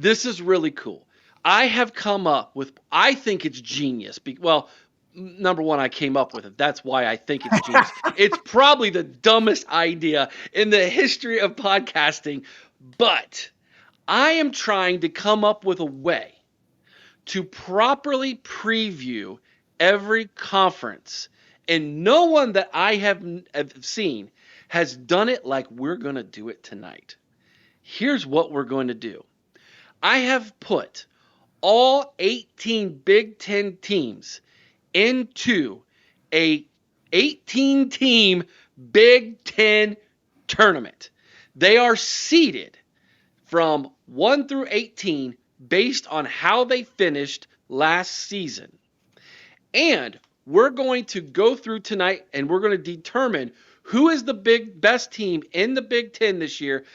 this is really cool. I have come up with, I think it's genius. Well, number one, I came up with it. That's why I think it's genius. It's probably the dumbest idea in the history of podcasting, but I am trying to come up with a way to properly preview every conference. And no one that I have seen has done it like we're going to do it tonight. Here's what we're going to do. I have put all 18 Big Ten teams into a 18-team Big Ten tournament. They are seeded from 1 through 18 based on how they finished last season. And we're going to go through tonight and we're going to determine who is the best team in the Big Ten this year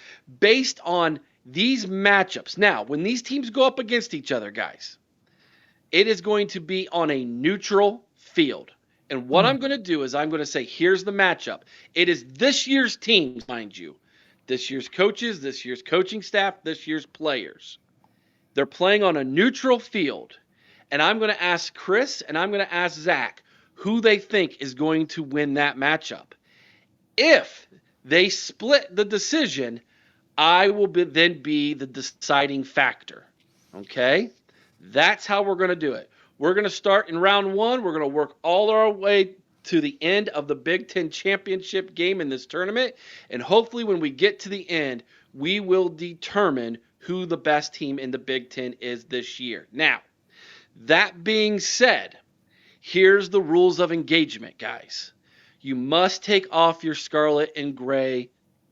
based on these matchups. Now, when these teams go up against each other, guys, it is going to be on a neutral field. And what I'm going to do is I'm going to say, here's the matchup. It is this year's teams, mind you. This year's coaches, this year's coaching staff, this year's players. They're playing on a neutral field. And I'm going to ask Chris and I'm going to ask Zach who they think is going to win that matchup. If they split the decision, I will then be the deciding factor. Okay? That's how we're going to do it. We're going to start in round one. We're going to work all our way to the end of the Big Ten championship game in this tournament. And hopefully when we get to the end, we will determine who the best team in the Big Ten is this year. Now, that being said, here's the rules of engagement, guys. You must take off your scarlet and gray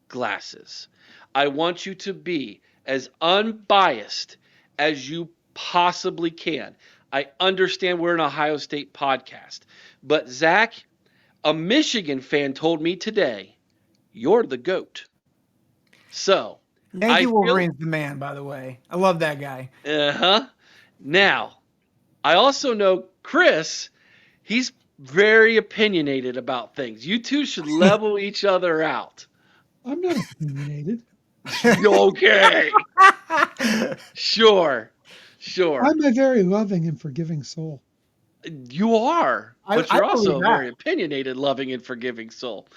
glasses. I want you to be as unbiased as you possibly can. I understand we're an Ohio State podcast, but Zach, a Michigan fan told me today, you're the GOAT. So, Yankee Wolverine's the man, by the way. I love that guy. Now, I also know Chris, he's very opinionated about things. You two should level each other out. I'm not opinionated. Okay. Sure. I'm a very loving and forgiving soul. You are, but you're also a very opinionated, loving, and forgiving soul.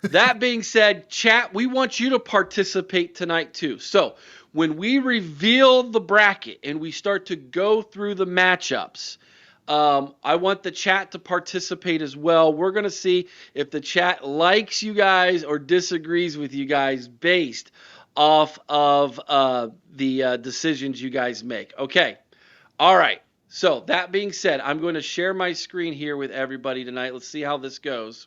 That being said, chat, we want you to participate tonight too. So when we reveal the bracket and we start to go through the matchups, I want the chat to participate as well. We're going to see if the chat likes you guys or disagrees with you guys based off of the decisions you guys make. Okay. All right. So that being said, I'm going to share my screen here with everybody tonight. Let's see how this goes.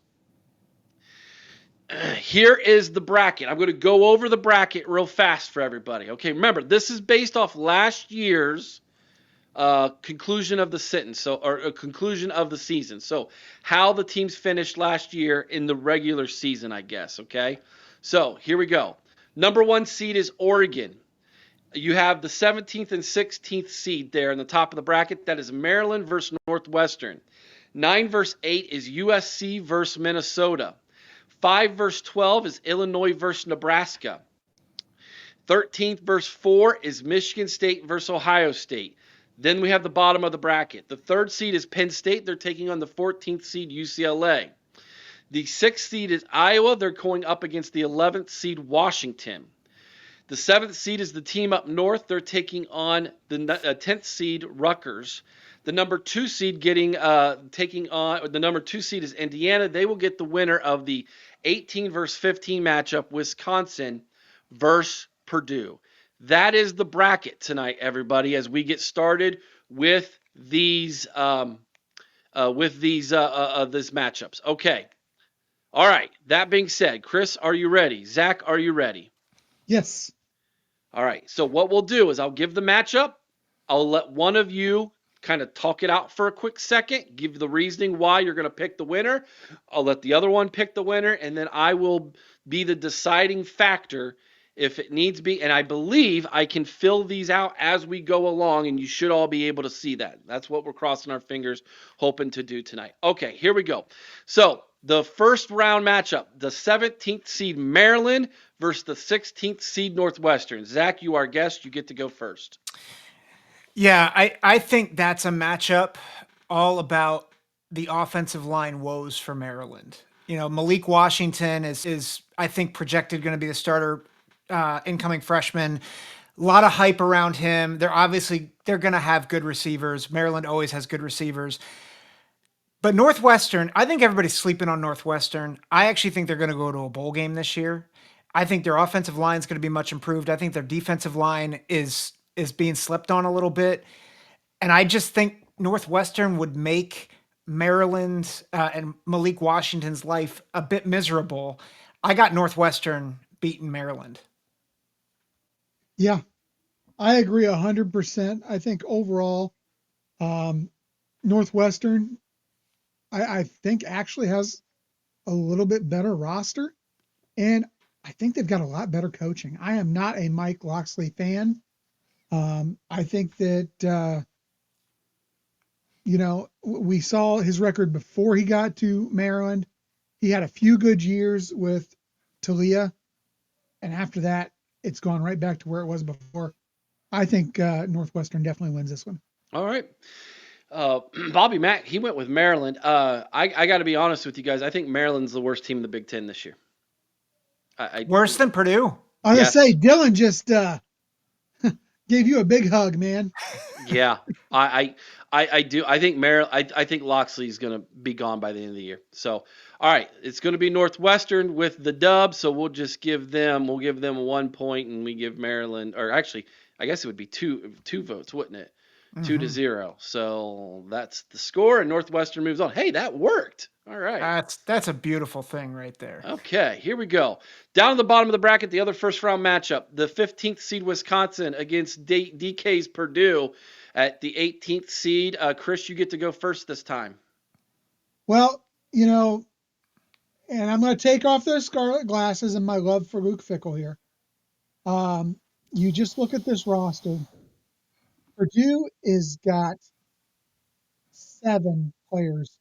Here is the bracket. I'm going to go over the bracket real fast for everybody. Okay. Remember, this is based off last year's conclusion of the sentence, or conclusion of the season. So how the teams finished last year in the regular season, I guess. Okay. So here we go. Number 1 seed is Oregon. You have the 17th and 16th seed there in the top of the bracket. That is Maryland versus Northwestern. 9 versus 8 is USC versus Minnesota. 5 versus 12 is Illinois versus Nebraska. 13th versus 4 is Michigan State versus Ohio State. Then we have the bottom of the bracket. The 3rd seed is Penn State. They're taking on the 14th seed UCLA. The 6th seed is Iowa. They're going up against the 11th seed Washington. The 7th seed is the team up north. They're taking on the 10th seed Rutgers. The number 2 seed taking on the number 2 seed is Indiana. They will get the winner of the 18 versus 15 matchup, Wisconsin versus Purdue. That is the bracket tonight, everybody, as we get started with these matchups. Okay. All right. That being said, Chris, are you ready? Zach, are you ready? Yes. All right. So what we'll do is I'll give the matchup. I'll let one of you kind of talk it out for a quick second, give the reasoning why you're going to pick the winner. I'll let the other one pick the winner, and then I will be the deciding factor if it needs be. And I believe I can fill these out as we go along, and you should all be able to see that. That's what we're crossing our fingers, hoping to do tonight. Okay, here we go. So the first round matchup, the 17th seed Maryland versus the 16th seed Northwestern. Zach, you are guest. You get to go first. Yeah, I think that's a matchup all about the offensive line woes for Maryland. You know, Malik Washington is I think projected going to be the starter, incoming freshman. A lot of hype around him. They're going to have good receivers. Maryland always has good receivers. But Northwestern, I think everybody's sleeping on Northwestern. I actually think they're going to go to a bowl game this year. I think their offensive line is going to be much improved. I think their defensive line is being slept on a little bit. And I just think Northwestern would make Maryland and Malik Washington's life a bit miserable. I got Northwestern beating Maryland. Yeah, I agree 100%. I think overall, um, Northwestern, I think actually has a little bit better roster, and I think they've got a lot better coaching. I am not a Mike Locksley fan. I think that we saw his record before he got to Maryland. He had a few good years with Talia, and after that, it's gone right back to where it was before. I think Northwestern definitely wins this one. All right. Bobby Mack, he went with Maryland. I got to be honest with you guys. I think Maryland's the worst team in the Big Ten this year. Worse than Purdue. I was Yes. gonna say Dylan just gave you a big hug, man. Yeah, I do. I think I think Loxley's going to be gone by the end of the year. So, all right, it's going to be Northwestern with the dub. So we'll give them 1 point, and we give Maryland, or actually, I guess it would be two votes, wouldn't it? 2-0. So that's the score, and Northwestern moves on. Hey, that worked. All right. That's a beautiful thing right there. Okay, here we go. Down at the bottom of the bracket, the other first round matchup, the 15th seed Wisconsin against DK's Purdue at the 18th seed. Chris, you get to go first this time. Well, and I'm going to take off those scarlet glasses and my love for Luke Fickle here. You just look at this roster. Purdue is got 7 players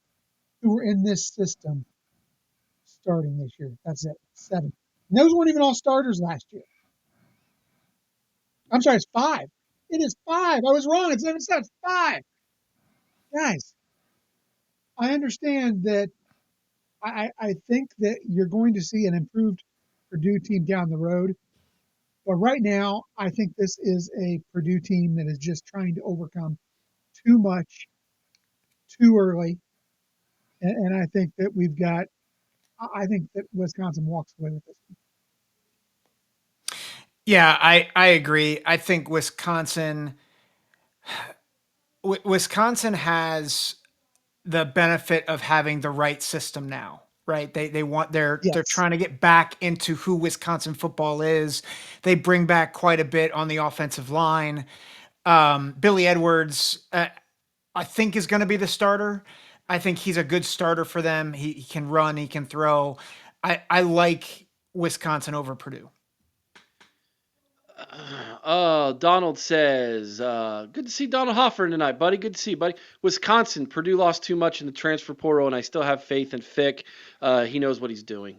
who were in this system starting this year. That's it, 7. And those weren't even all starters last year. I'm sorry, it's 5. It is 5. I was wrong. It's 5. Guys, I understand that. I think that you're going to see an improved Purdue team down the road. But right now, I think this is a Purdue team that is just trying to overcome too much too early. And I think that I think that Wisconsin walks away with this one. Yeah, I agree. I think Wisconsin has the benefit of having the right system now, right? They're Yes. trying to get back into who Wisconsin football is. They bring back quite a bit on the offensive line. Billy Edwards, I think, is going to be the starter. I think he's a good starter for them. He can run, he can throw. I like Wisconsin over Purdue. Donald says, good to see Donald Hoffer tonight, buddy. Good to see you, buddy. Wisconsin, Purdue lost too much in the transfer portal, and I still have faith in Fick. He knows what he's doing.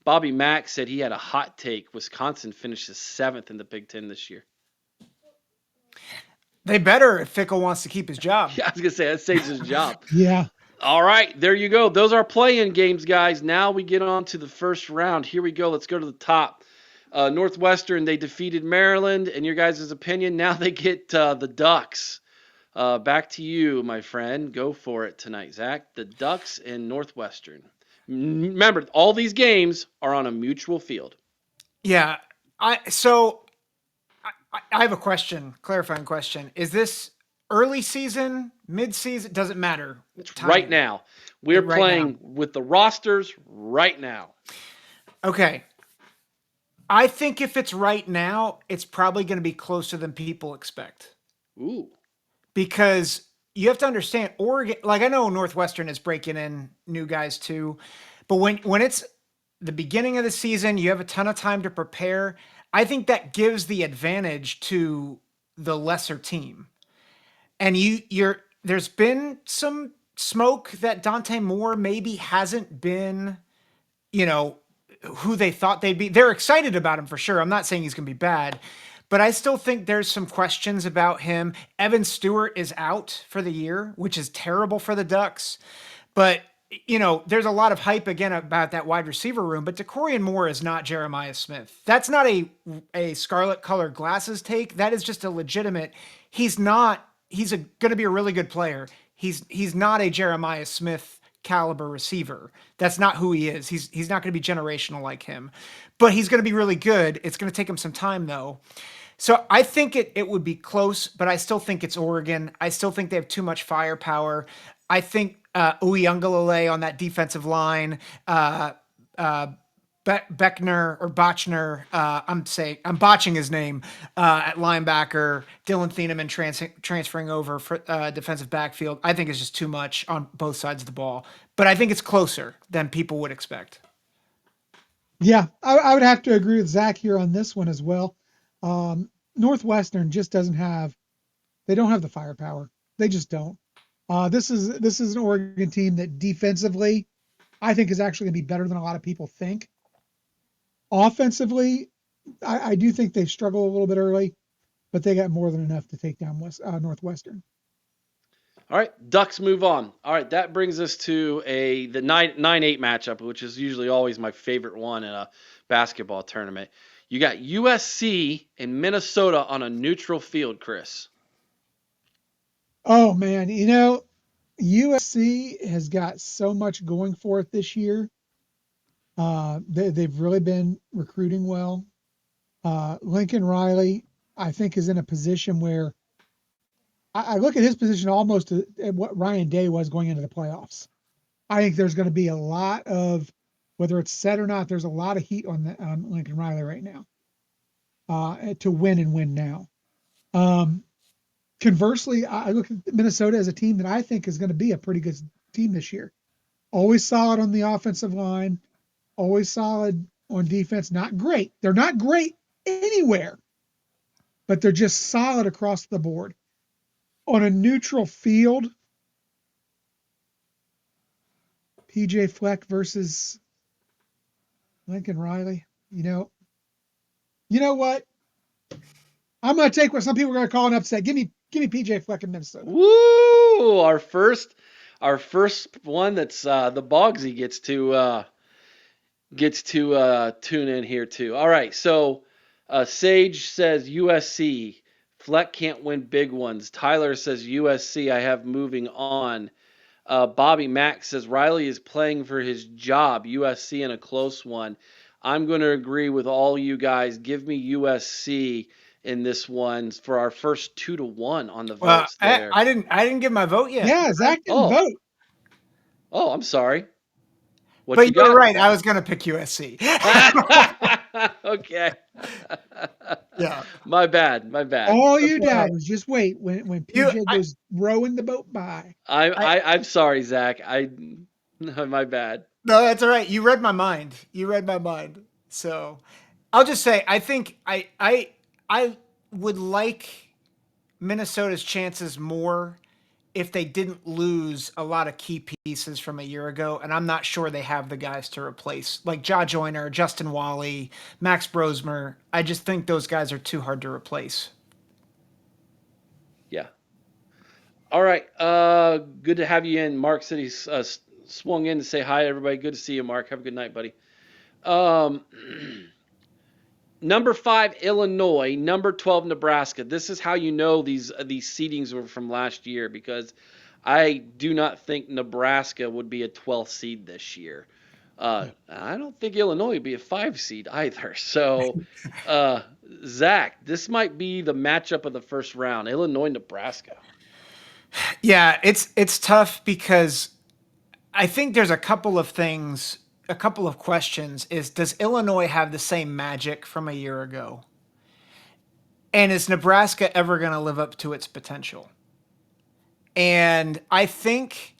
Bobby Mack said he had a hot take. Wisconsin finishes 7th in the Big Ten this year. They better if Fickle wants to keep his job. Yeah, I was going to say, that saves his job. Yeah. All right, there you go. Those are play-in games, guys. Now we get on to the first round. Here we go. Let's go to the top. Northwestern, they defeated Maryland. In your guys' opinion, now they get the Ducks. Back to you, my friend. Go for it tonight, Zach. The Ducks and Northwestern. Remember, all these games are on a mutual field. Yeah. I have a question, clarifying question. Is this early season, mid-season? Doesn't matter. Right now. We're Right playing now. with the rosters right now. Okay. I think if it's right now, it's probably going to be closer than people expect. Ooh. Because you have to understand, Oregon, like I know Northwestern is breaking in new guys too, but when it's the beginning of the season, you have a ton of time to prepare. I think that gives the advantage to the lesser team. And there's been some smoke that Dante Moore maybe hasn't been, who they thought they'd be. They're excited about him for sure. I'm not saying he's going to be bad, but I still think there's some questions about him. Evan Stewart is out for the year, which is terrible for the Ducks. But there's a lot of hype again about that wide receiver room, but DeCorian Moore is not Jeremiah Smith. That's not a scarlet colored glasses take. That is just a legitimate. He's not. He's going to be a really good player. He's not a Jeremiah Smith caliber receiver. That's not who he is. He's not going to be generational like him, but he's going to be really good. It's going to take him some time though. So I think it would be close, but I still think it's Oregon. I still think they have too much firepower. I think Uyunglele on that defensive line, Beckner or Botchner, I'm botching his name, at linebacker, Dylan Thieneman transferring over for defensive backfield, I think is just too much on both sides of the ball. But I think it's closer than people would expect. Yeah, I would have to agree with Zach here on this one as well. Northwestern just doesn't have, they don't have the firepower. They just don't. This is an Oregon team that defensively, I think is actually going to be better than a lot of people think. Offensively, I do think they struggle a little bit early, but they got more than enough to take down Northwestern. All right, Ducks move on. All right, that brings us to the 9-8 matchup, which is usually always my favorite one in a basketball tournament. You got USC and Minnesota on a neutral field, Chris. Oh man, USC has got so much going for it this year. They've really been recruiting well. Lincoln Riley, I think, is in a position where I look at his position almost at what Ryan Day was going into the playoffs. I think there's going to be a lot of, whether it's set or not, there's a lot of heat on Lincoln Riley right now to win and win now. Conversely, I look at Minnesota as a team that I think is going to be a pretty good team this year. Always solid on the offensive line, always solid on defense. Not great. They're not great anywhere, but they're just solid across the board. On a neutral field, PJ Fleck versus Lincoln Riley. You know what? I'm going to take what some people are going to call an upset. Give me PJ Fleck in Minnesota. Woo! Our first one that's the Bogsy gets to tune in here too. All right, so Sage says USC. Fleck can't win big ones. Tyler says USC. I have moving on. Bobby Mack says Riley is playing for his job. USC in a close one. I'm going to agree with all you guys. Give me USC in this one for our first 2-1 on the votes there. I didn't give my vote yet. Yeah, Zach didn't vote. Oh, I'm sorry. But you were right. I was going to pick USC. Okay. Yeah. My bad. All you did was just wait when PJ goes rowing the boat by. I'm sorry, Zach. My bad. No, that's all right. You read my mind. So I'll just say I think I would like Minnesota's chances more if they didn't lose a lot of key pieces from a year ago, and I'm not sure they have the guys to replace, like Ja Joyner, Justin Wally, Max Brosmer. I just think those guys are too hard to replace. Yeah. All right. Good to have you in. Mark said he's swung in to say hi, everybody. Good to see you, Mark. Have a good night, buddy. Number 5, Illinois. Number 12, Nebraska. This is how you know these seedings were from last year, because I do not think Nebraska would be a 12th seed this year. I don't think Illinois would be a 5 seed either. So, Zach, this might be the matchup of the first round, Illinois, Nebraska. Yeah, it's tough because I think there's a couple of things. A couple of questions is, does Illinois have the same magic from a year ago? And is Nebraska ever going to live up to its potential? And I think,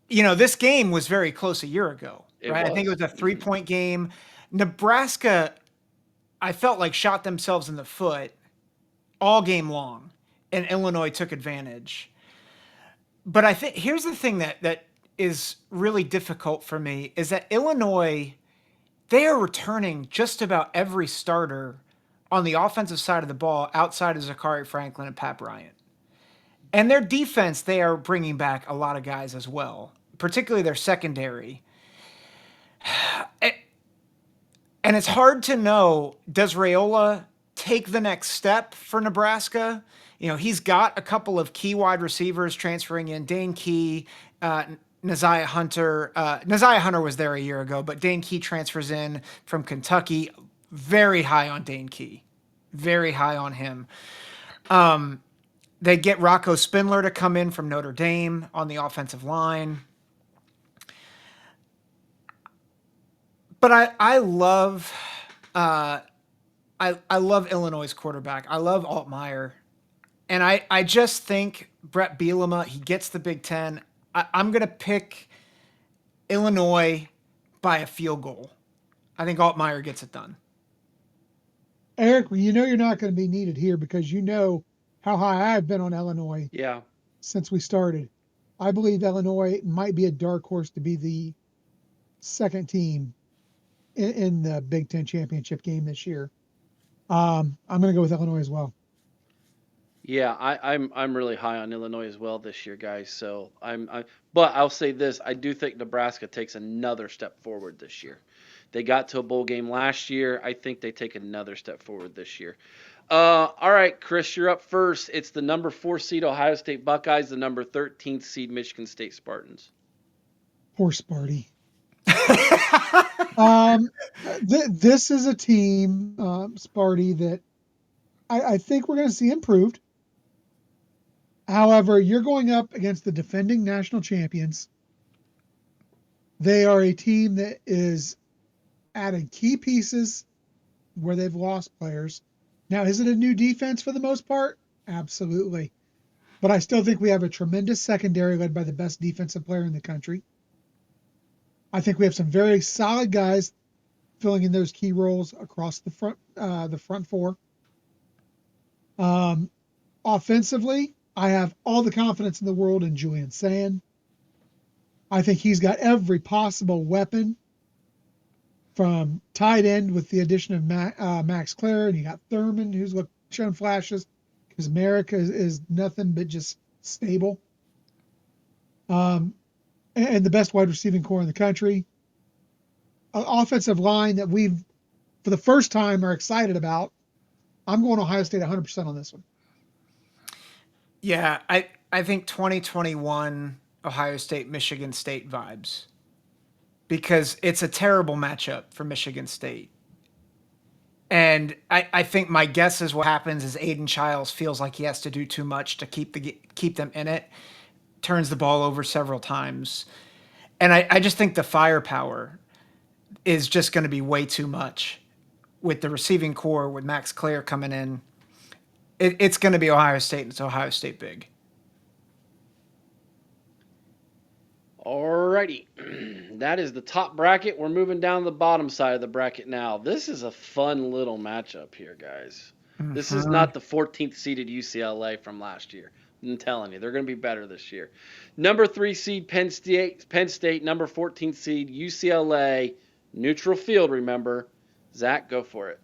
this game was very close a year ago, right? I think it was a 3-point game. Nebraska, I felt like shot themselves in the foot all game long, and Illinois took advantage. But I think here's the thing that is really difficult for me is that Illinois, they are returning just about every starter on the offensive side of the ball outside of Zachary Franklin and Pat Bryant. And their defense, they are bringing back a lot of guys as well, particularly their secondary. And it's hard to know, does Raiola take the next step for Nebraska? You know, he's got a couple of key wide receivers transferring in. Dane Key, Neziah Hunter. Neziah Hunter was there a year ago, but Dane Key transfers in from Kentucky. Very high on Dane Key. Very high on him. They get Rocco Spindler to come in from Notre Dame on the offensive line. But I love I love Illinois' quarterback. I love Altmaier. And I just think Brett Bielema, he gets the Big Ten. I'm going to pick Illinois by a field goal. I think Altmaier gets it done. Eric, you know you're not going to be needed here because you know how high I've been on Illinois Yeah. since we started. I believe Illinois might be a dark horse to be the second team in the Big Ten championship game this year. I'm going to go with Illinois as well. Yeah, I'm really high on Illinois as well this year, guys. So but I'll say this: I do think Nebraska takes another step forward this year. They got to a bowl game last year. I think they take another step forward this year. All right, Chris, you're up first. It's the number 4 seed Ohio State Buckeyes, the number 13th seed Michigan State Spartans. Poor Sparty. This is a team, Sparty, that I think we're going to see improved. However, you're going up against the defending national champions. They are a team that is adding key pieces where they've lost players. Now, is it a new defense for the most part? Absolutely. But I still think we have a tremendous secondary led by the best defensive player in the country. I think we have some very solid guys filling in those key roles across the front four. Offensively, I have all the confidence in the world in Julian Sand. I think he's got every possible weapon from tight end with the addition of Max Clare, and you got Thurman, who's shown flashes, because America is nothing but just stable. And the best wide receiving core in the country. An offensive line that we've, for the first time, are excited about. I'm going Ohio State 100% on this one. Yeah, I think 2021 Ohio State, Michigan State vibes. Because it's a terrible matchup for Michigan State. And I think my guess is what happens is Aiden Childs feels like he has to do too much to keep them in it, turns the ball over several times. And I just think the firepower is just going to be way too much with the receiving core, with Max Clare coming in. It's going to be Ohio State, and it's Ohio State big. Alrighty, that is the top bracket. We're moving down the bottom side of the bracket now. This is a fun little matchup here, guys. This is not the 14th seeded UCLA from last year. I'm telling you, they're going to be better this year. Number 3 seed Penn State, number 14th seed UCLA, neutral field. Remember, Zach, go for it.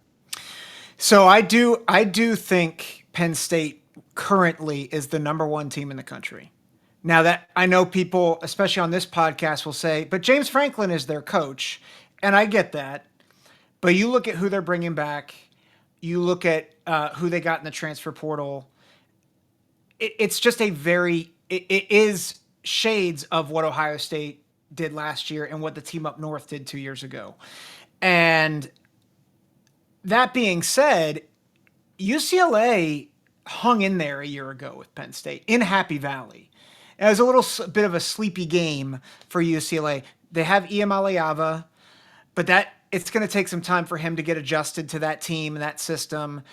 So I do think Penn State currently is the number 1 team in the country. Now that I know people, especially on this podcast, will say, but James Franklin is their coach. And I get that. But you look at who they're bringing back. You look at who they got in the transfer portal. It's just it is shades of what Ohio State did last year and what the team up north did 2 years ago. And that being said, UCLA hung in there a year ago with Penn State in Happy Valley. It was a little bit of a sleepy game for UCLA. They have Iamaleava, but it's going to take some time for him to get adjusted to that team and that system.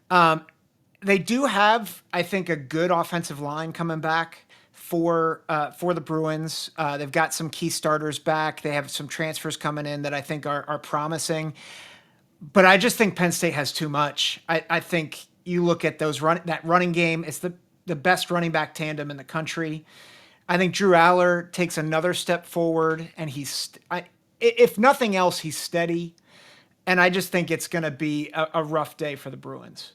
They do have, I think, a good offensive line coming back for the Bruins. They've got some key starters back. They have some transfers coming in that I think are promising. But I just think Penn State has too much. I think you look at that running game. It's the best running back tandem in the country. I think Drew Aller takes another step forward, and if nothing else, he's steady. And I just think it's going to be a rough day for the Bruins.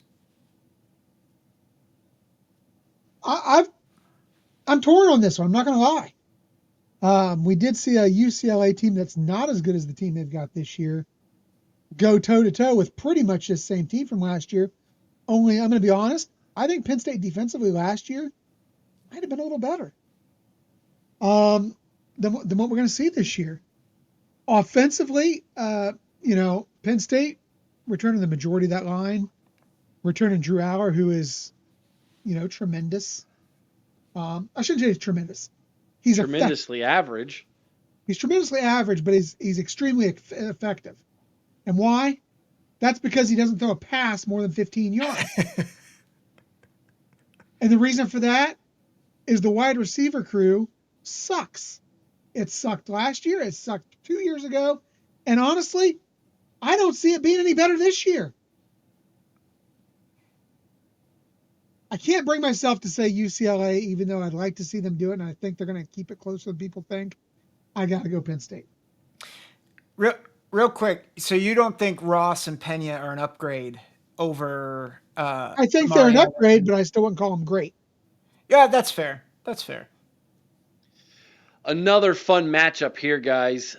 I'm torn on this one. I'm not going to lie. We did see a UCLA team that's not as good as the team they've got this year go toe to toe with pretty much the same team from last year. Only, I'm going to be honest, I think Penn State defensively last year might have been a little better than what we're going to see this year. Offensively, Penn State returning the majority of that line, returning Drew Aller, who is, tremendous. I shouldn't say he's tremendous. He's tremendously average. He's tremendously average, but he's extremely effective. And why? That's because he doesn't throw a pass more than 15 yards. And the reason for that is the wide receiver crew sucks. It sucked last year. It sucked 2 years ago. And honestly, I don't see it being any better this year. I can't bring myself to say UCLA, even though I'd like to see them do it, and I think they're going to keep it closer than people think. I got to go Penn State. Real quick, so you don't think Ross and Pena are an upgrade over? I think they're an upgrade, but I still wouldn't call them great. Yeah, that's fair. That's fair. Another fun matchup here, guys.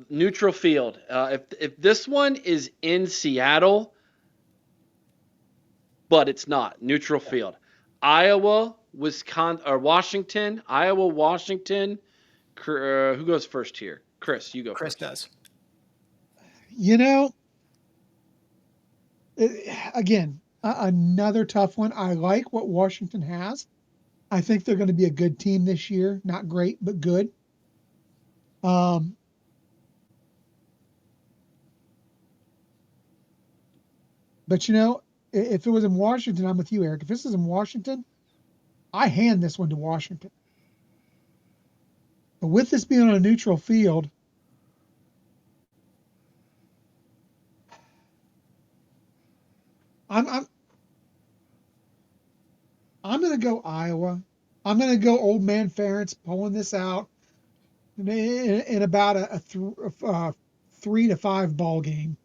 Neutral field. If this one is in Seattle, but it's not neutral field. Iowa, Wisconsin, or Washington. Iowa, Washington. Who goes first here? Chris, you go Chris first. does. Again, another tough one. I like what Washington has. I think they're going to be a good team this year. Not great, but good. But if it was in Washington, I'm with you, Eric. If this is in Washington, I hand this one to Washington. But with this being on a neutral field, I'm going to go Iowa. I'm going to go Old Man Ferentz pulling this out in about a 3-5 ball game.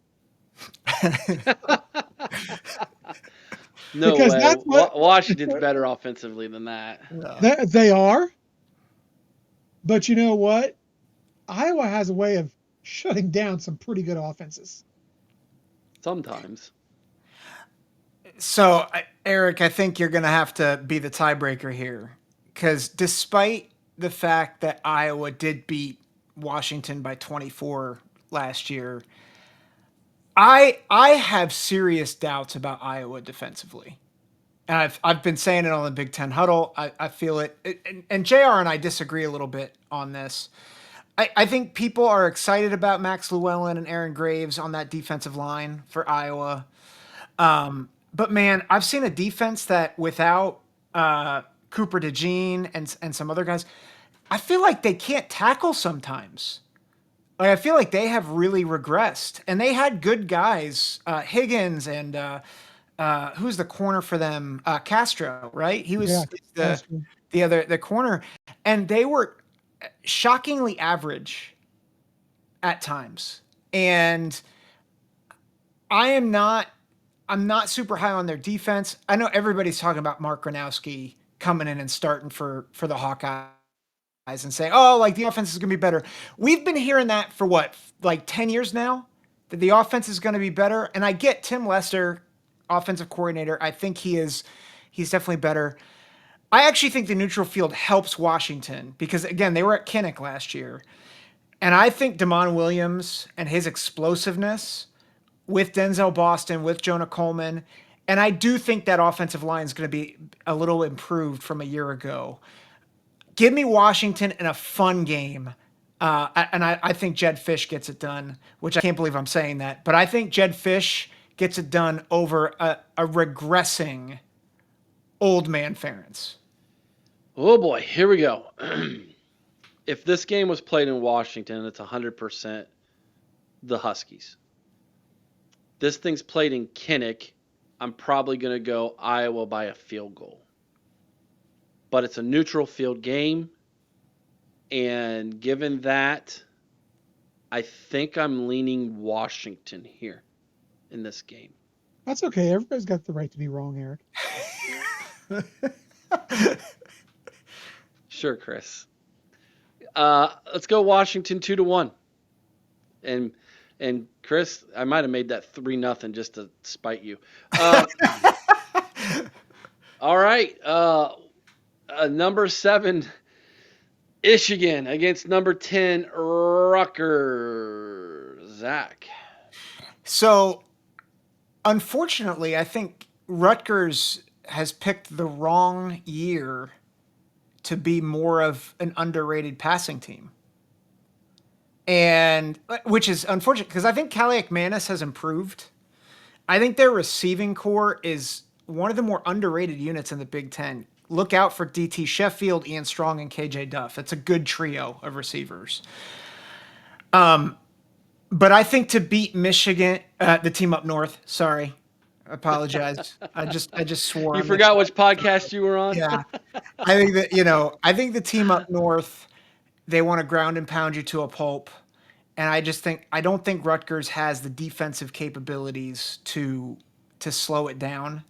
No because way. That's what, Washington's better offensively than that. They are. But you know what? Iowa has a way of shutting down some pretty good offenses. Sometimes. So, Eric, I think you're going to have to be the tiebreaker here. Because despite the fact that Iowa did beat Washington by 24 last year, I have serious doubts about Iowa defensively. And I've been saying it on the Big Ten Huddle. I feel it. And JR and I disagree a little bit on this. I think people are excited about Max Llewellyn and Aaron Graves on that defensive line for Iowa. But man, I've seen a defense that without Cooper DeJean and some other guys, I feel like they can't tackle sometimes. Like I feel like they have really regressed, and they had good guys, Higgins and who's the corner for them, Castro, right? He was the corner, and they were shockingly average at times. And I'm not super high on their defense. I know everybody's talking about Mark Gronowski coming in and starting for the Hawkeyes and saying, oh, like the offense is going to be better. We've been hearing that for what, like 10 years now, that the offense is going to be better. And I get Tim Lester, offensive coordinator. I think he's definitely better. I actually think the neutral field helps Washington because, again, they were at Kinnick last year. And I think Damon Williams and his explosiveness with Denzel Boston, with Jonah Coleman, and I do think that offensive line is going to be a little improved from a year ago. Give me Washington in a fun game. I think Jed Fish gets it done, which I can't believe I'm saying that. But I think Jed Fish gets it done over a regressing Old Man Ferentz. Oh, boy. Here we go. If this game was played in Washington, it's 100% the Huskies. This thing's played in Kinnick. I'm probably going to go Iowa by a field goal. But it's a neutral field game. And given that, I think I'm leaning Washington here in this game. That's okay. Everybody's got the right to be wrong, Eric. Sure, Chris. Let's go Washington 2-1. And Chris, I might have made that 3-0 just to spite you. All right. Number 7, Michigan against number 10, Rutgers. Zach. So, unfortunately, I think Rutgers has picked the wrong year to be more of an underrated passing team. And which is unfortunate because I think Kaliakmanis has improved. I think their receiving core is one of the more underrated units in the Big Ten. Look out for DT Sheffield, Ian Strong, and KJ Duff. It's a good trio of receivers. But I think to beat Michigan, the team up north. Sorry, I apologize. I just swore You on this forgot one. which podcast you were on? Yeah, I think that I think the team up north, they want to ground and pound you to a pulp. And I don't think Rutgers has the defensive capabilities to slow it down.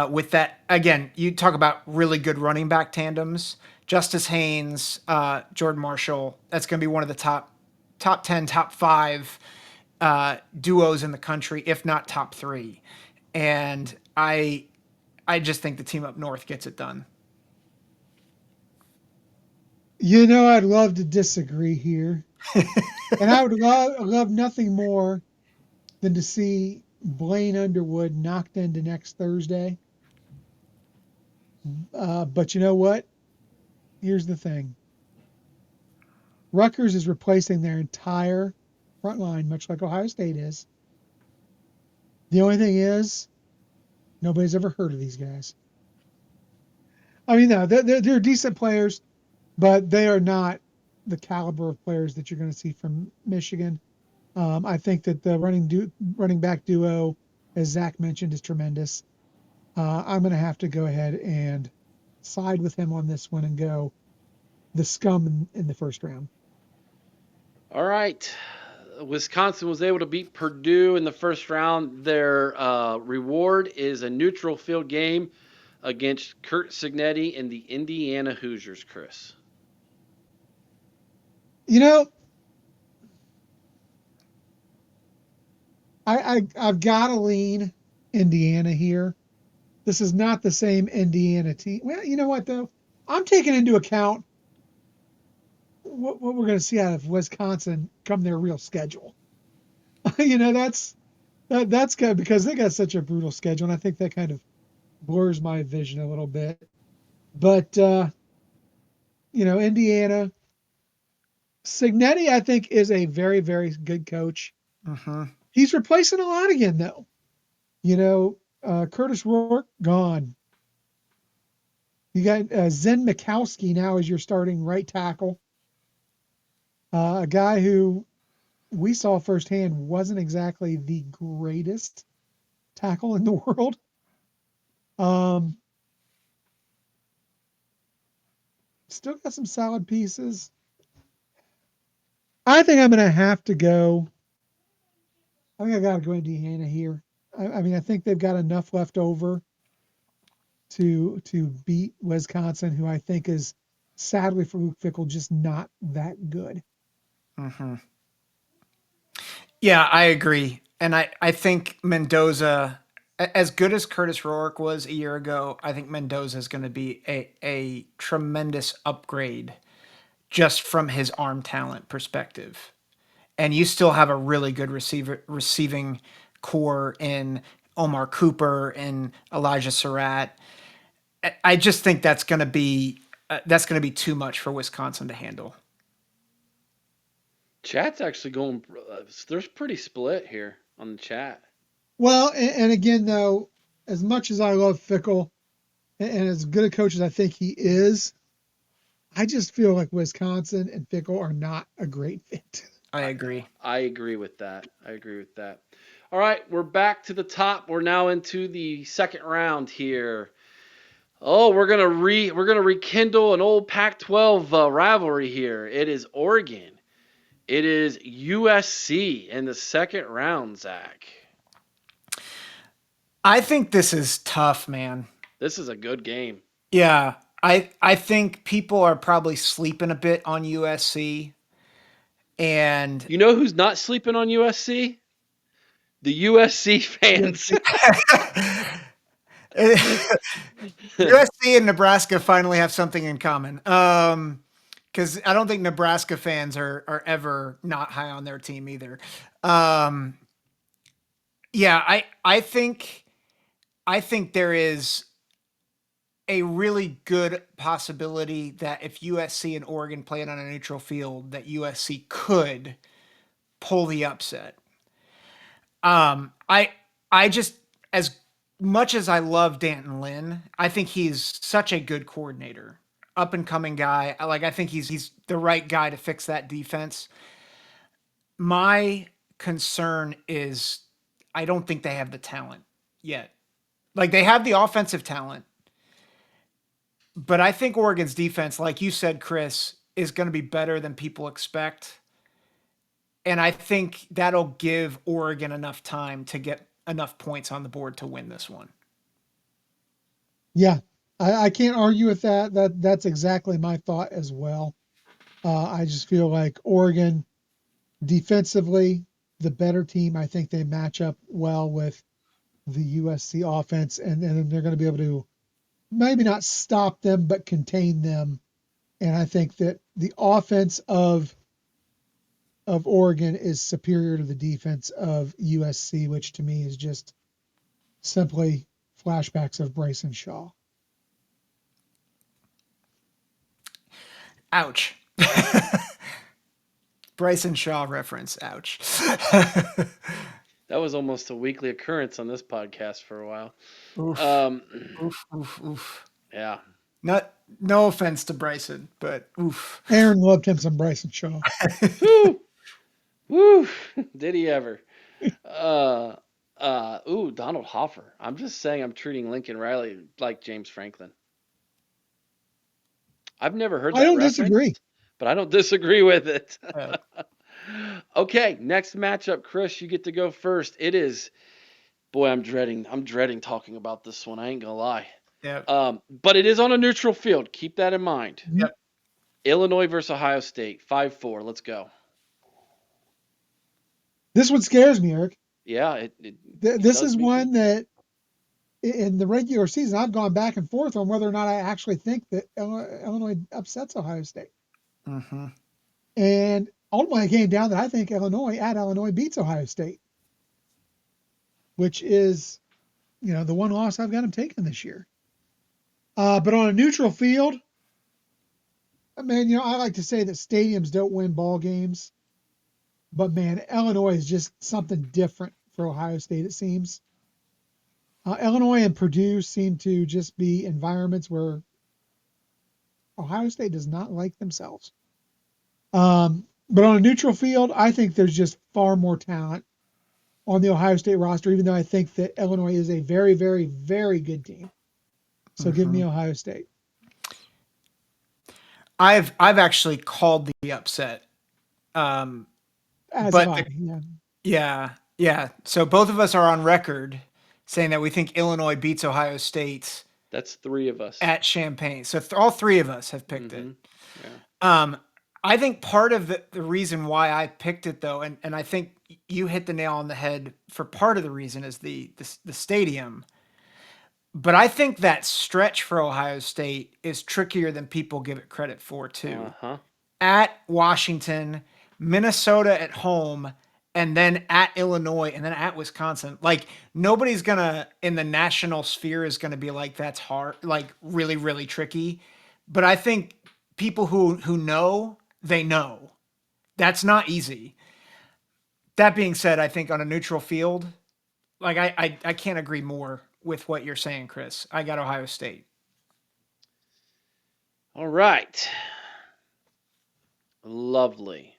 With that, again, you talk about really good running back tandems. Justice Haynes, Jordan Marshall. That's going to be one of the top 10, top 5 duos in the country, if not top 3. And I just think the team up north gets it done. I'd love to disagree here. And I would love nothing more than to see Blaine Underwood knocked into next Thursday. But you know what? Here's the thing. Rutgers is replacing their entire front line, much like Ohio State is. The only thing is, nobody's ever heard of these guys. I mean, no, they're decent players, but they are not the caliber of players that you're going to see from Michigan. I think that the running back duo, as Zach mentioned, is tremendous. I'm going to have to go ahead and side with him on this one and go the scum in the first round. All right. Wisconsin was able to beat Purdue in the first round. Their reward is a neutral field game against Kurt Signetti and the Indiana Hoosiers, Chris. You know, I've got to lean Indiana here. This is not the same Indiana team. Well, you know what though? I'm taking into account what we're going to see out of Wisconsin come their real schedule. That's good because they got such a brutal schedule, and I think that kind of blurs my vision a little bit. But Indiana Signetti, I think, is a very, very good coach. Mm-hmm. He's replacing a lot again, though. Curtis Rourke gone. You got Zen Mikowski now as your starting right tackle. A guy who we saw firsthand wasn't exactly the greatest tackle in the world. Still got some solid pieces. I think I'm going to have to go. I think I got to go Indiana here. I mean, I think they've got enough left over to beat Wisconsin, who I think is sadly for Luke Fickell just not that good. Mm-hmm. Yeah, I agree. And I think Mendoza, as good as Curtis Rourke was a year ago, I think Mendoza is going to be a tremendous upgrade just from his arm talent perspective. And you still have a really good receiving core in Omar Cooper and Elijah Surratt. I just think that's going to be too much for Wisconsin to handle. Chat's actually going. There's pretty split here on the chat. Well, and again, though, as much as I love Fickell and as good a coach as I think he is, I just feel like Wisconsin and Fickell are not a great fit. I agree. I agree with that. All right, we're back to the top. We're now into the second round here. Oh, we're gonna rekindle an old Pac-12 rivalry here. It is Oregon. It is USC in the second round, Zach. I think this is tough, man. This is a good game. Yeah, I think people are probably sleeping a bit on USC, and You know who's not sleeping on USC? The USC fans. USC and Nebraska finally have something in common. Because I don't think Nebraska fans are ever not high on their team either. Um, yeah, I think there is a really good possibility that if USC and Oregon played on a neutral field, that USC could pull the upset. I just, as much as I love Danton Lynn, I think he's such a good coordinator, up and coming guy. I think he's the right guy to fix that defense. My concern is I don't think they have the talent yet. Like they have the offensive talent, but I think Oregon's defense, like you said, Chris, is going to be better than people expect. And I think that'll give Oregon enough time to get enough points on the board to win this one. Yeah, I can't argue with that. That's exactly my thought as well. I just feel like Oregon defensively, the better team. I think they match up well with the USC offense, and they're going to be able to maybe not stop them, but contain them. And I think that the offense of Oregon is superior to the defense of USC, which to me is just simply flashbacks of Bryson Shaw. Ouch. Bryson Shaw reference. Ouch. That was almost a weekly occurrence on this podcast for a while. Oof. Um, Oof. Oof. Oof. yeah. No offense to Bryson, but oof. Aaron loved him some Bryson Shaw. Whew. Woo. Did he ever? Donald Hoffer. I'm just saying I'm treating Lincoln Riley like James Franklin. I've never heard I that don't reference, disagree. but I don't disagree with it. Uh, Okay, next matchup, Chris, you get to go first. It is, boy, I'm dreading talking about this one. I ain't gonna lie. yeah. But it is on a neutral field. Keep that in mind. Yep. Illinois versus Ohio State, 5-4. Let's go. This one scares me, Eric. Yeah, it This does is me too. one that in the regular season I've gone back and forth on whether or not I actually think that Illinois upsets Ohio State. Mm-hmm. And ultimately it came down that I think Illinois beats Ohio State, which is, the one loss I've got them taking this year. But on a neutral field, man, I like to say that stadiums don't win ball games, but man, Illinois is just something different for Ohio State, it seems. Illinois and Purdue seem to just be environments where Ohio State does not like themselves. But on a neutral field, I think there's just far more talent on the Ohio State roster, even though I think that Illinois is a very, very, very good team. So give me Ohio State. I've actually called the upset. Um, As but have I. Yeah. yeah. So both of us are on record saying that we think Illinois beats Ohio State That's three of us. at Champaign. So all three of us have picked it. Yeah. I think part of the reason why I picked it though, and I think you hit the nail on the head for part of the reason is the stadium. But I think that stretch for Ohio State is trickier than people give it credit for too. Uh-huh. At Washington, Minnesota at home, and then at Illinois, and then at Wisconsin. Like nobody's gonna in the national sphere is gonna be like that's hard, like really, really tricky. But I think people who know, they know. That's not easy. That being said, I think on a neutral field, like I can't agree more with what you're saying, Chris. I got Ohio State. All right. Lovely.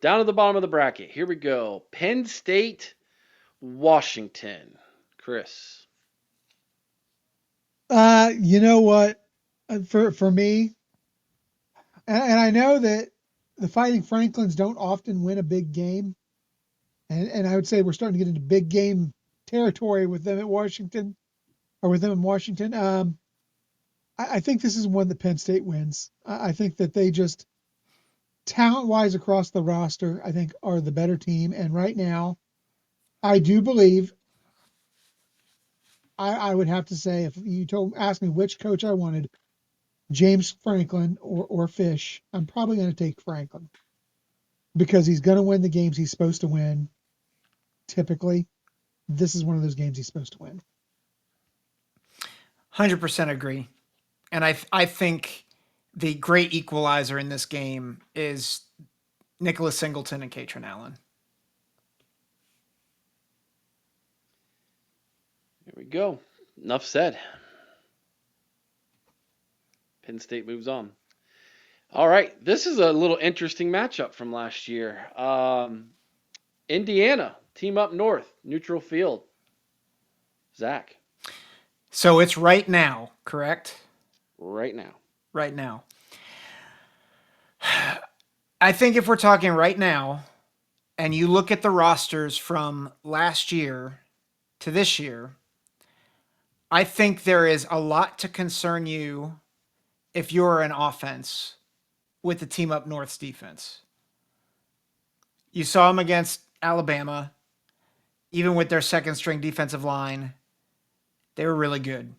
Down to the bottom of the bracket. Here we go. Penn State, Washington. Chris. You know what? For me, and I know that the Fighting Franklins don't often win a big game, and I would say we're starting to get into big game territory with them at Washington or with them in Washington. I think this is one that Penn State wins. I think that they just talent wise across the roster, I think are the better team. And right now, I do believe I would have to say if you ask me which coach I wanted, James Franklin or Fish, I'm probably going to take Franklin because he's going to win the games he's supposed to win. Typically, this is one of those games he's supposed to win. 100% agree. And I think the great equalizer in this game is Nicholas Singleton and Katrin Allen. Here we go. Enough said. Penn State moves on. All right, this is a little interesting matchup from last year. Indiana, team up north, neutral field. Zach. So it's right now, correct? Right now. Right now. I think if we're talking right now, and you look at the rosters from last year to this year, I think there is a lot to concern you if you're an offense with the team up north's defense. You saw them against Alabama, even with their second string defensive line, they were really good.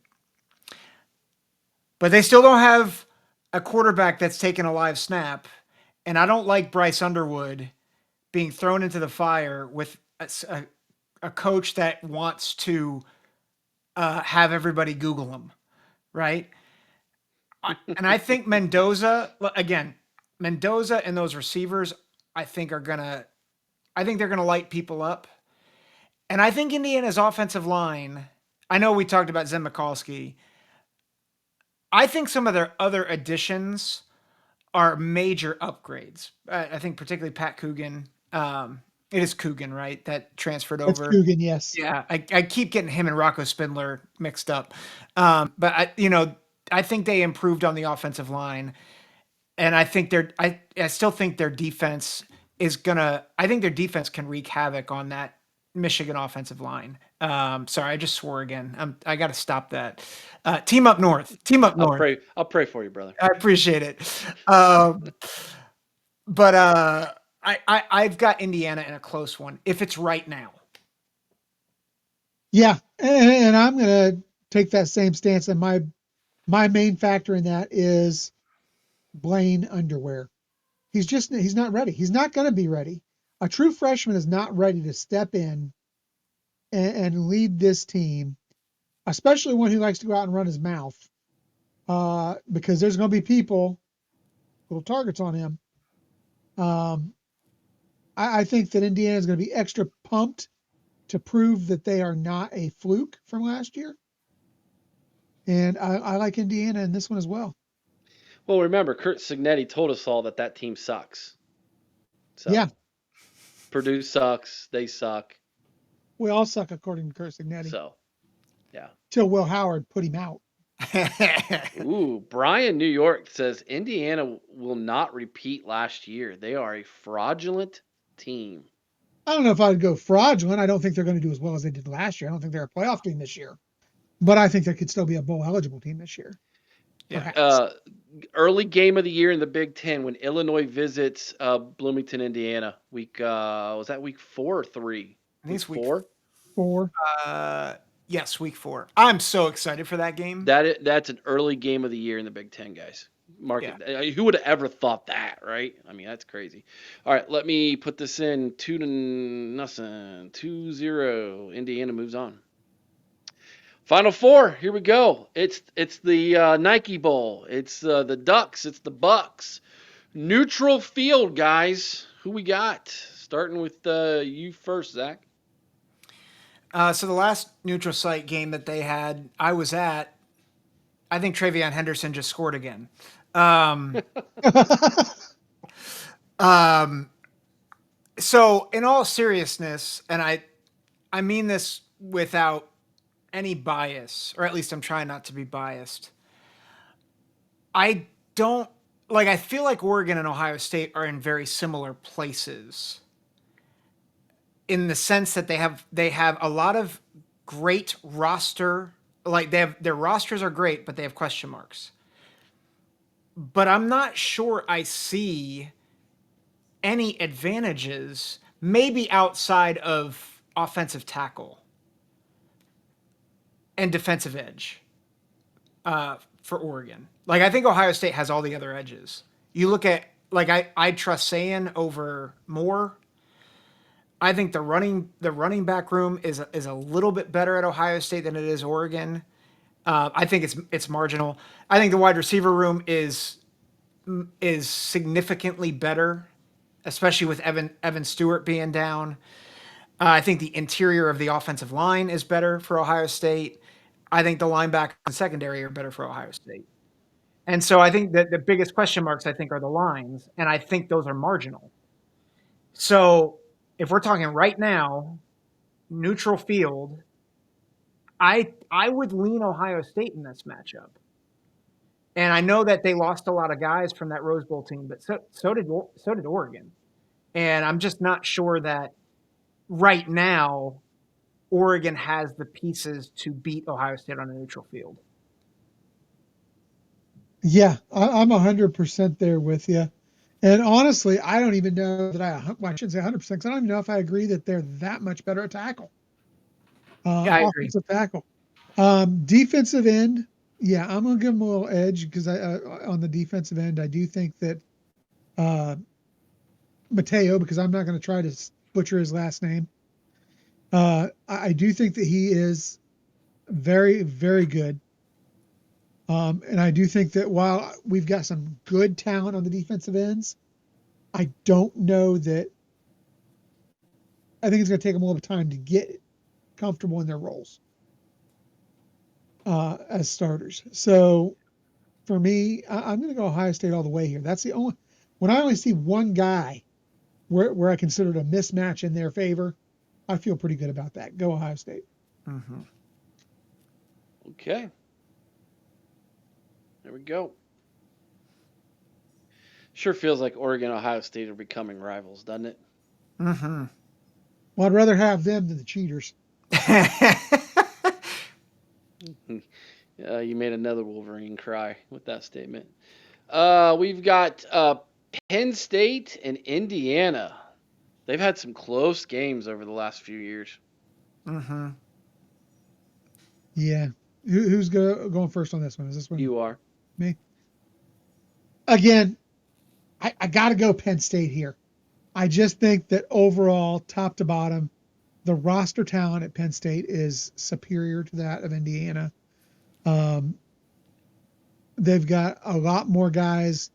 But they still don't have a quarterback that's taken a live snap. And I don't like Bryce Underwood being thrown into the fire with a coach that wants to have everybody Google him, right? And I think Mendoza and those receivers, I think they're gonna light people up. And I think Indiana's offensive line, I know we talked about Zen Mikulski. I think some of their other additions are major upgrades. I think particularly Pat Coogan. It is Coogan, right? That transferred That's over. Coogan, yes. Yeah, I keep getting him and Rocco Spindler mixed up. But I think they improved on the offensive line, and I still think their defense I think their defense can wreak havoc on that Michigan offensive line. Sorry, I just swore again. I got to stop that. Team up north. Team up north. I'll pray for you, brother. I appreciate it. But I've got Indiana in a close one if it's right now. Yeah, and I'm going to take that same stance. And my main factor in that is Blaine Underwear. He's not ready. He's not going to be ready. A true freshman is not ready to step in and lead this team, especially one who likes to go out and run his mouth, because there's going to be people, little targets on him. I think that Indiana is going to be extra pumped to prove that they are not a fluke from last year. And I like Indiana in this one as well. Well, remember, Kurt Signetti told us all that team sucks. So, yeah. Purdue sucks. They suck. We all suck, according to Kurt Signetti. So, yeah. Till Will Howard put him out. Ooh, Brian, New York says Indiana will not repeat last year. They are a fraudulent team. I don't know if I'd go fraudulent. I don't think they're going to do as well as they did last year. I don't think they're a playoff team this year. But I think they could still be a bowl eligible team this year. Yeah. Early game of the year in the Big Ten when Illinois visits Bloomington, Indiana. Was that week 4 or 3? I think it's week 4. Yes, week 4. I'm so excited for that game. That's an early game of the year in the Big Ten, guys. Mark it. Who would have ever thought that, right? I mean, that's crazy. All right, let me put this in 2-0. 2-0. Indiana moves on. Final four. Here we go. It's the Nike Bowl. It's the Ducks. It's the Bucks. Neutral field, guys. Who we got? Starting with you first, Zach. So the last neutral site game that they had, I was at. I think Travion Henderson just scored again. So in all seriousness, and I mean this without any bias, or at least I'm trying not to be biased, I don't like. I feel like Oregon and Ohio State are in very similar places in the sense that they have a lot of great roster. Like their rosters are great, but they have question marks. But I'm not sure I see any advantages, maybe outside of offensive tackle and defensive edge for Oregon. Like I think Ohio State has all the other edges. You look at like I trust Sayan over Moore. I think the running back room is a little bit better at Ohio State than it is Oregon. I think it's marginal. I think the wide receiver room is significantly better, especially with Evan Stewart being down. I think the interior of the offensive line is better for Ohio State. I think the linebacker and secondary are better for Ohio State. And so I think that the biggest question marks I think are the lines, and I think those are marginal. So if we're talking right now, neutral field, I would lean Ohio State in this matchup. And I know that they lost a lot of guys from that Rose Bowl team, but so did Oregon. And I'm just not sure that right now Oregon has the pieces to beat Ohio State on a neutral field. Yeah, I'm 100% there with you. And honestly, I don't even know that well, I shouldn't say 100% because I don't even know if I agree that they're that much better at tackle, Yeah, I agree. offensive tackle. Defensive end, yeah, I'm gonna give them a little edge because on the defensive end, I do think that uh, Mateo, because I'm not going to try to butcher his last name. I do think that he is very, very good. And I do think that while we've got some good talent on the defensive ends, I don't know that. I think it's going to take them a little time to get comfortable in their roles as starters. So for me, I'm going to go Ohio State all the way here. That's the only when I only see one guy where I consider it a mismatch in their favor. I feel pretty good about that. Go Ohio State. Mm-hmm. Okay. There we go. Sure feels like Oregon and Ohio State are becoming rivals, doesn't it? Mm-hmm. Well, I'd rather have them than the cheaters. You made another Wolverine cry with that statement. We've got Penn State and Indiana. They've had some close games over the last few years. Mm-hmm. Yeah. Who's going first on this one? Is this one You are. me? Again, I got to go Penn State here. I just think that overall, top to bottom, the roster talent at Penn State is superior to that of Indiana. Um, they've got a lot more guys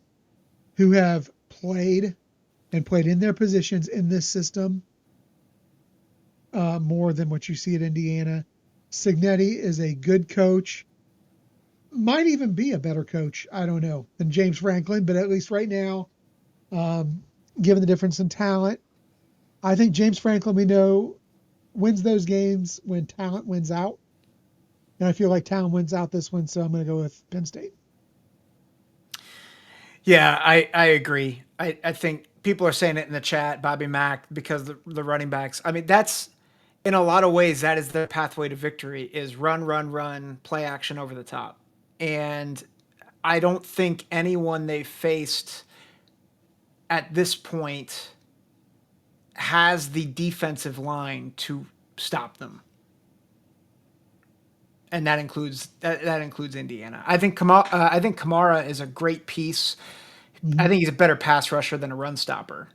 who have played and played in their positions in this system more than what you see at Indiana. Signetti is a good coach, might even be a better coach, I don't know, than James Franklin, but at least right now, um, given the difference in talent, I think James Franklin, we know, wins those games when talent wins out. And I feel like talent wins out this one, so I'm going to go with Penn State. Yeah, I agree. I think people are saying it in the chat, Bobby Mack, because the running backs. I mean, that's in a lot of ways that is their pathway to victory is run, run, run, play action over the top. And I don't think anyone they faced at this point has the defensive line to stop them. And that includes Indiana. I think Kamara is a great piece. Mm-hmm. I think he's a better pass rusher than a run stopper.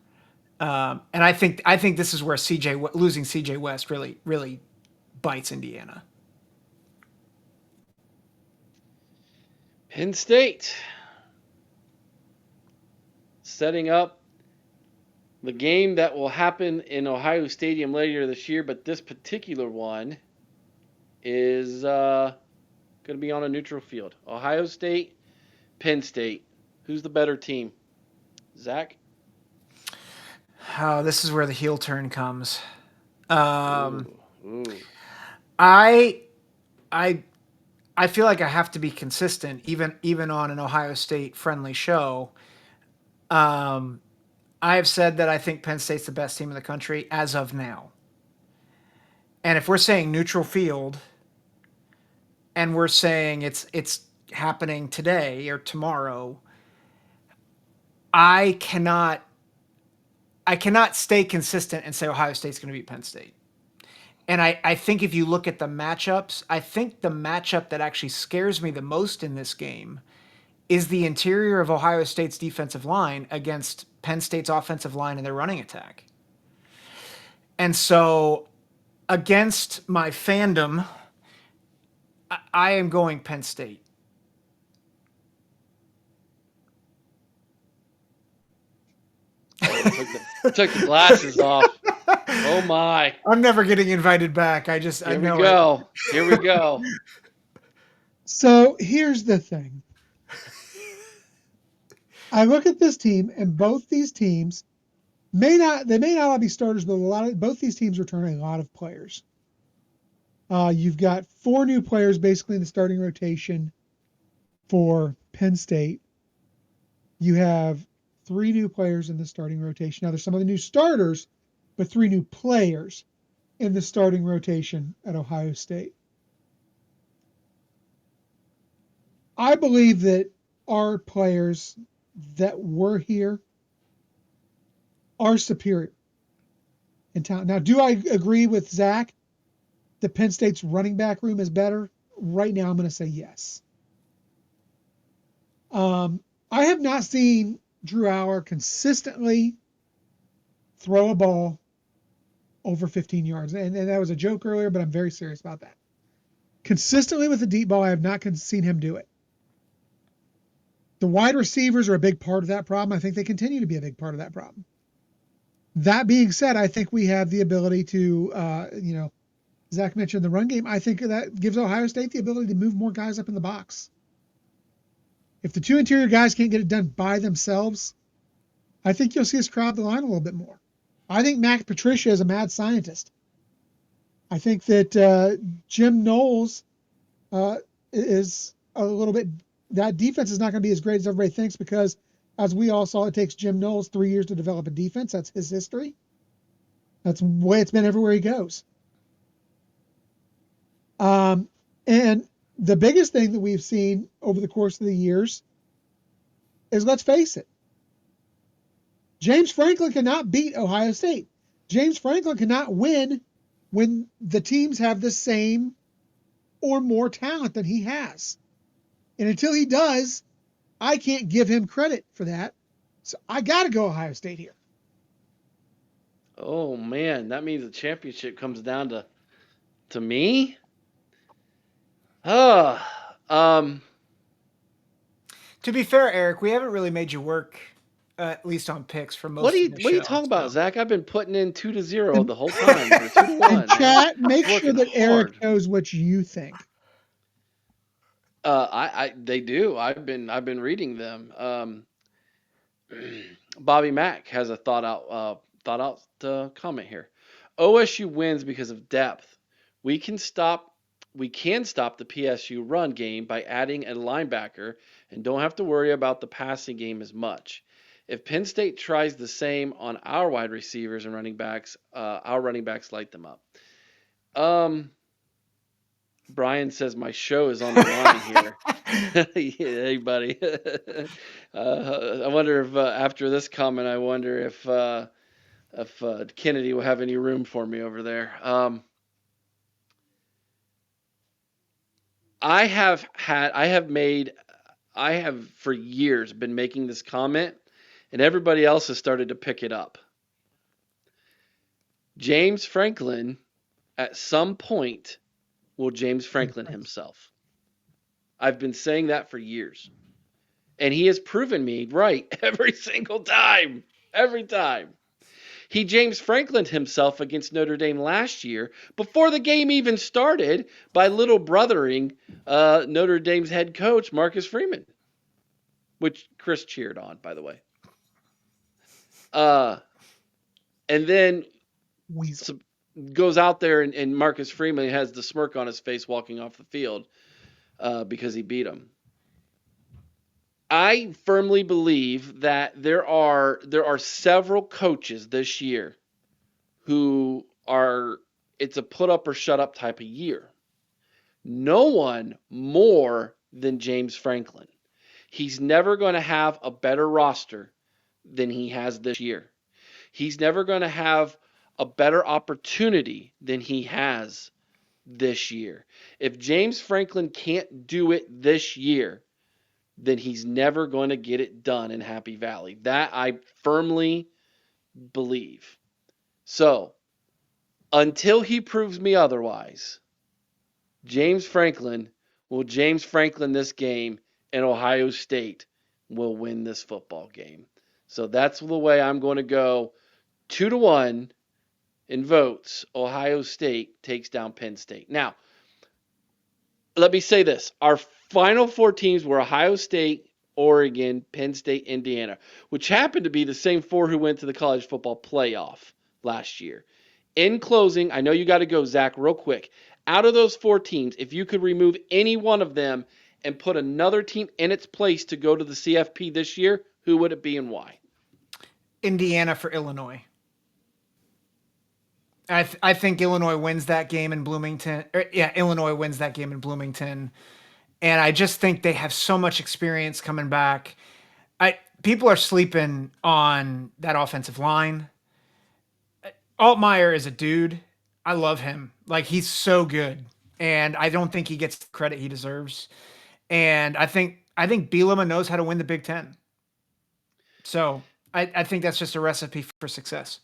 And I think this is where losing CJ West really bites Indiana. Penn State setting up the game that will happen in Ohio Stadium later this year, but this particular one is going to be on a neutral field. Ohio State, Penn State. Who's the better team? Zach? Oh, this is where the heel turn comes. Um, Ooh. I I I feel like I have to be consistent, even on an Ohio State friendly show. Um, I have said that I think Penn State's the best team in the country as of now. And if we're saying neutral field, and we're saying it's happening today or tomorrow, I cannot I cannot stay consistent and say Ohio State's going to beat Penn State. And I think if you look at the matchups, I think the matchup that actually scares me the most in this game is the interior of Ohio State's defensive line against Penn State's offensive line and their running attack. And so, against my fandom, I am going Penn State. Oh, took the glasses off. Oh my. I'm never getting invited back. I Here we know it. go. Here we go. So here's the thing. I look at this team, and both these teams may not all be starters, but both these teams return a lot of players. You've got 4 new players basically in the starting rotation for Penn State. You have 3 new players in the starting rotation. Now there's some of the new starters, but 3 new players in the starting rotation at Ohio State. I believe that our players that were here are superior in talent. Now, do I agree with Zach that Penn State's running back room is better? Right now, I'm going to say yes. I have not seen Drew Allar consistently throw a ball over 15 yards. And that was a joke earlier, but I'm very serious about that. Consistently with the deep ball, I have not seen him do it. The wide receivers are a big part of that problem. I think they continue to be a big part of that problem. That being said, I think we have the ability to, Zach mentioned the run game. I think that gives Ohio State the ability to move more guys up in the box. If the 2 interior guys can't get it done by themselves, I think you'll see us crowd the line a little bit more. I think Mac Patricia is a mad scientist. I think that Jim Knowles is a little bit. That defense is not going to be as great as everybody thinks because, as we all saw, it takes Jim Knowles 3 years to develop a defense. That's his history. That's the way it's been everywhere he goes. And the biggest thing that we've seen over the course of the years is, let's face it, James Franklin cannot beat Ohio State. James Franklin cannot win when the teams have the same or more talent than he has. And until he does, I can't give him credit for that. So I got to go Ohio State here. Oh man, that means the championship comes down to me. Oh, To be fair, Eric, we haven't really made you work, at least on picks for what most are of you the what are you show. talking about, So. Zach? I've been putting in 2-0 And, the whole time, or 2-1, and man. chat, make sure Working that Eric hard. knows what you think. They do. I've been reading them. Bobby Mack has a thought out comment here. OSU wins because of depth. We can stop we can stop the PSU run game by adding a linebacker and don't have to worry about the passing game as much. If Penn State tries the same on our wide receivers and running backs, our running backs light them up. Brian says my show is on the line here. Hey, buddy. I wonder if after this comment, I wonder if Kennedy will have any room for me over there. I have for years been making this comment, and everybody else has started to pick it up. James Franklin, at some point, will James Franklin himself. I've been saying that for years. And he has proven me right every single time. Every time. He James Franklin himself against Notre Dame last year before the game even started by little brothering Notre Dame's head coach, Marcus Freeman, which Chris cheered on, by the way. And then Weasel. goes out there and Marcus Freeman has the smirk on his face walking off the field because he beat him. I firmly believe that there are several coaches this year who are, it's a put up or shut up type of year. No one more than James Franklin. He's never going to have a better roster than he has this year. He's never going to have a better opportunity than he has this year. If James Franklin can't do it this year, then he's never going to get it done in Happy Valley. That I firmly believe. So, until he proves me otherwise, James Franklin will James Franklin this game, and Ohio State will win this football game. So that's the way I'm going to go. 2-1 in votes. Ohio State takes down Penn State. Now, let me say this. Our final 4 teams were Ohio State, Oregon, Penn State, Indiana, which happened to be the same 4 who went to the college football playoff last year. In closing, I know you got to go, Zach, real quick. Out of those 4 teams, if you could remove any one of them and put another team in its place to go to the CFP this year, who would it be and why? Indiana for Illinois. I think Illinois wins that game in Bloomington. Illinois wins that game in Bloomington. And I just think they have so much experience coming back. People are sleeping on that offensive line. Altmaier is a dude. I love him. Like, he's so good. And I don't think he gets the credit he deserves. And I think Bielema knows how to win the Big Ten. So I think that's just a recipe for success.